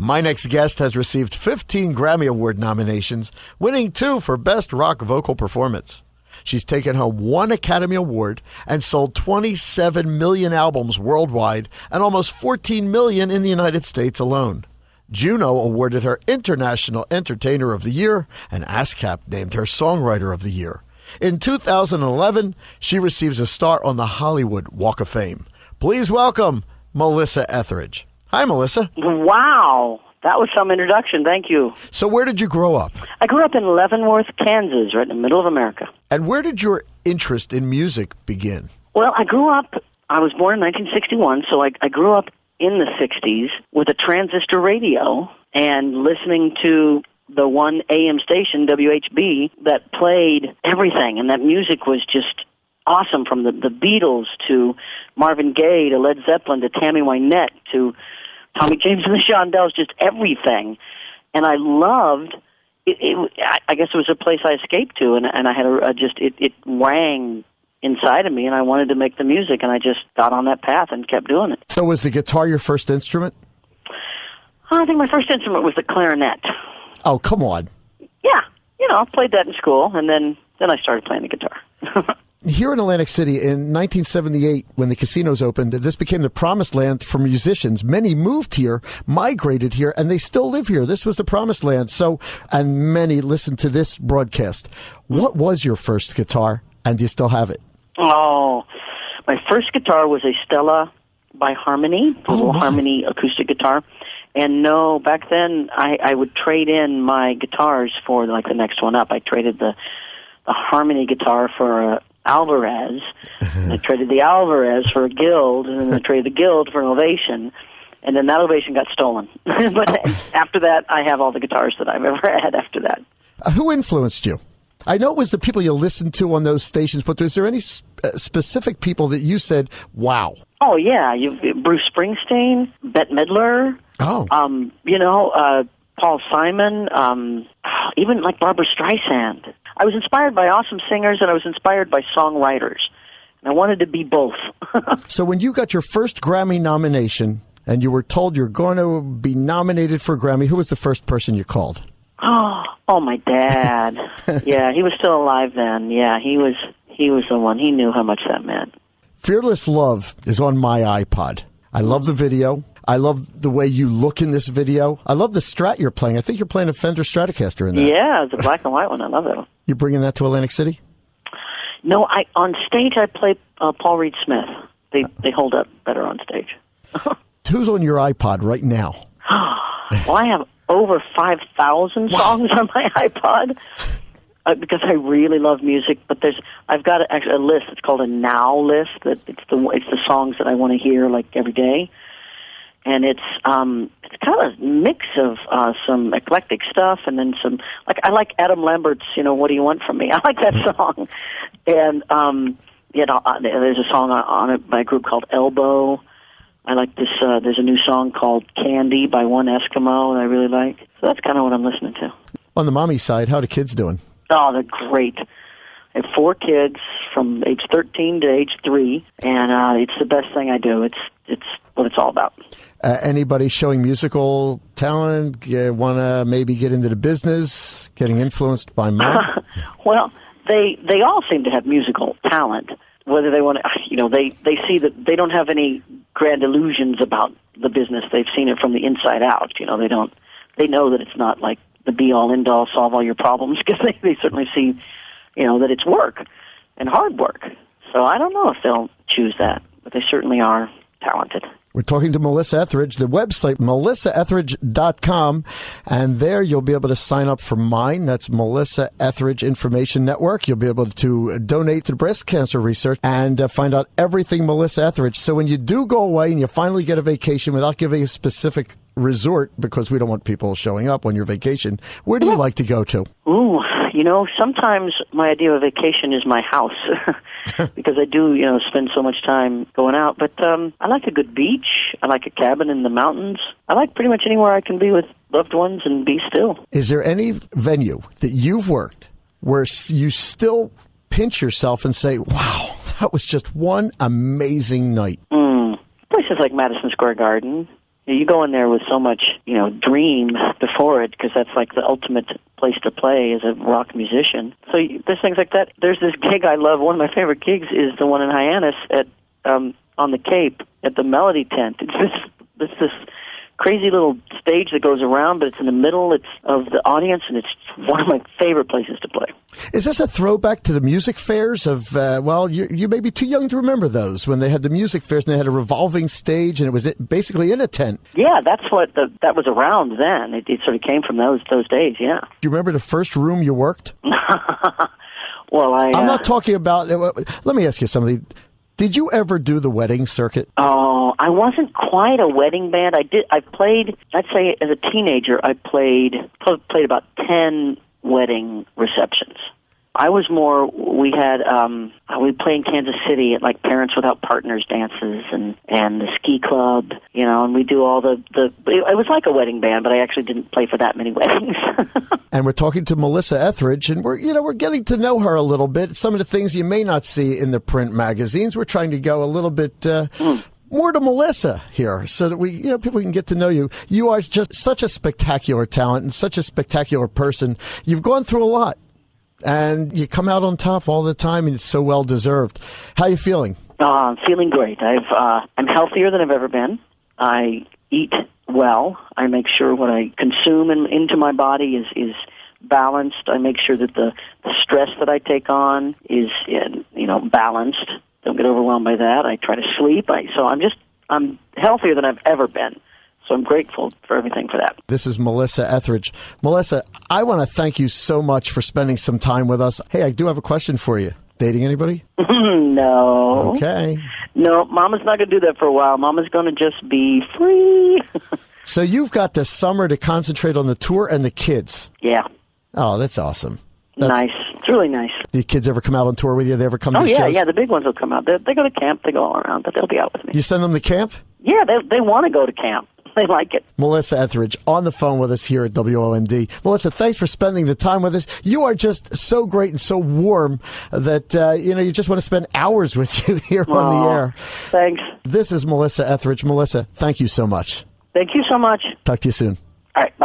My next guest has received 15 Grammy Award nominations, winning 2 for Best Rock Vocal Performance. She's taken home 1 Academy Award and sold 27 million albums worldwide and almost 14 million in the United States alone. Juno awarded her International Entertainer of the Year, and ASCAP named her Songwriter of the Year. In 2011, she receives a star on the Hollywood Walk of Fame. Please welcome Melissa Etheridge. Hi, Melissa. Wow. That was some introduction. Thank you. So where did you grow up? I grew up in Leavenworth, Kansas, right in the middle of America. And where did your interest in music begin? Well, I was born in 1961, so I grew up in the 60s with a transistor radio and listening to the one AM station, WHB, that played everything. And that music was just awesome, from the Beatles to Marvin Gaye to Led Zeppelin to Tammy Wynette to Tommy James and the Shondells, just everything. And I loved it. I guess it was a place I escaped to, and I had it rang inside of me, and I wanted to make the music, and I just got on that path and kept doing it. So was the guitar your first instrument? I think my first instrument was the clarinet. Oh, come on. Yeah, I played that in school, and then I started playing the guitar. Here in Atlantic City in 1978, when the casinos opened, this became the promised land for musicians. Many moved here, migrated here, and they still live here. This was the promised land. So, and many listened to this broadcast. What was your first guitar, and do you still have it? Oh, my first guitar was a Stella by Harmony, a little Harmony acoustic guitar. And no, back then I would trade in my guitars for like the next one up. I traded the Harmony guitar for Alvarez, and I traded the Alvarez for a Guild, and then I traded the Guild for an Ovation, and then that Ovation got stolen. But after that, I have all the guitars that I've ever had after that. Who influenced you? I know it was the people you listened to on those stations, but is there any specific people that you said, wow? Oh, yeah. Bruce Springsteen, Bette Midler, Paul Simon, even like Barbra Streisand. I was inspired by awesome singers, and I was inspired by songwriters. And I wanted to be both. So when you got your first Grammy nomination, and you were told you're going to be nominated for a Grammy, who was the first person you called? Oh, my dad. Yeah, he was still alive then. Yeah, he was the one. He knew how much that meant. Fearless Love is on my iPod. I love the video. I love the way you look in this video. I love the Strat you're playing. I think you're playing a Fender Stratocaster in that. Yeah, it's a black and white one. I love that one. You bringing that to Atlantic City? No, on stage I play Paul Reed Smith. They hold up better on stage. Who's on your iPod right now? Well, I have over 5,000 songs on my iPod because I really love music. But I've got a list. It's called a now list. That it's the songs that I want to hear like every day. And it's kind of a mix of some eclectic stuff, and then some I like Adam Lambert's What Do You Want From Me? I like that song, and there's a song on it by a group called Elbow. I like this. There's a new song called Candy by One Eskimo that I really like. So that's kind of what I'm listening to. On the mommy side, how are the kids doing? Oh, they're great. I have 4 kids from age 13 to age 3, and it's the best thing I do. It's what it's all about. Anybody showing musical talent, want to maybe get into the business, getting influenced by mom? Well, they all seem to have musical talent. Whether they want to, they see that they don't have any grand illusions about the business. They've seen it from the inside out. They know that it's not like the be-all, end-all, solve all your problems, because they certainly see, that it's work and hard work. So I don't know if they'll choose that, but they certainly are talented. We're talking to Melissa Etheridge, the website, melissaetheridge.com, and there you'll be able to sign up for mine. That's Melissa Etheridge Information Network. You'll be able to donate to breast cancer research and find out everything Melissa Etheridge. So when you do go away and you finally get a vacation without giving a specific resort, because we don't want people showing up on your vacation, where do you like to go to? Ooh, sometimes my idea of vacation is my house because I do, spend so much time going out. But I like a good beach. I like a cabin in the mountains. I like pretty much anywhere I can be with loved ones and be still. Is there any venue that you've worked where you still pinch yourself and say, wow, that was just one amazing night? Places like Madison Square Garden. You go in there with so much, dream before it, because that's like the ultimate place to play as a rock musician. So there's things like that. There's this gig I love. One of my favorite gigs is the one in Hyannis at on the Cape at the Melody Tent. It's this crazy little stage that goes around, but it's in the middle of the audience, and it's one of my favorite places to play. Is this a throwback to the music fairs of, you may be too young to remember those, when they had the music fairs and they had a revolving stage and it was basically in a tent? Yeah, that's what that was around then. It sort of came from those days, yeah. Do you remember the first room you worked? Well, I'm not talking about, let me ask you something. Did you ever do the wedding circuit? Oh, I wasn't quite a wedding band. I played, I'd say as a teenager, I played about 10 wedding receptions. I was more, we played in Kansas City at like Parents Without Partners dances and the ski club, and we do all it was like a wedding band, but I actually didn't play for that many weddings. And we're talking to Melissa Etheridge, and we're getting to know her a little bit. Some of the things you may not see in the print magazines. We're trying to go a little bit more to Melissa here, so that people can get to know you. You are just such a spectacular talent and such a spectacular person. You've gone through a lot, and you come out on top all the time, and it's so well deserved. How are you feeling? I'm feeling great. I'm healthier than I've ever been. I eat well. I make sure what I consume into my body is balanced. I make sure that the stress that I take on is balanced. Don't get overwhelmed by that. I try to sleep. I'm healthier than I've ever been. So I'm grateful for everything for that. This is Melissa Etheridge. Melissa, I want to thank you so much for spending some time with us. Hey, I do have a question for you. Dating anybody? No. Okay. No, Mama's not going to do that for a while. Mama's going to just be free. So you've got the summer to concentrate on the tour and the kids. Yeah. Oh, that's awesome. Nice. It's really nice. The kids ever come out on tour with you? They ever come to shows? Oh, yeah. The big ones will come out. They go to camp. They go all around, but they'll be out with me. You send them to camp? Yeah, they want to go to camp. They like it. Melissa Etheridge on the phone with us here at WOMD. Melissa, thanks for spending the time with us. You are just so great and so warm that, you just want to spend hours with you here on the air. Thanks. This is Melissa Etheridge. Melissa, thank you so much. Thank you so much. Talk to you soon. All right, bye.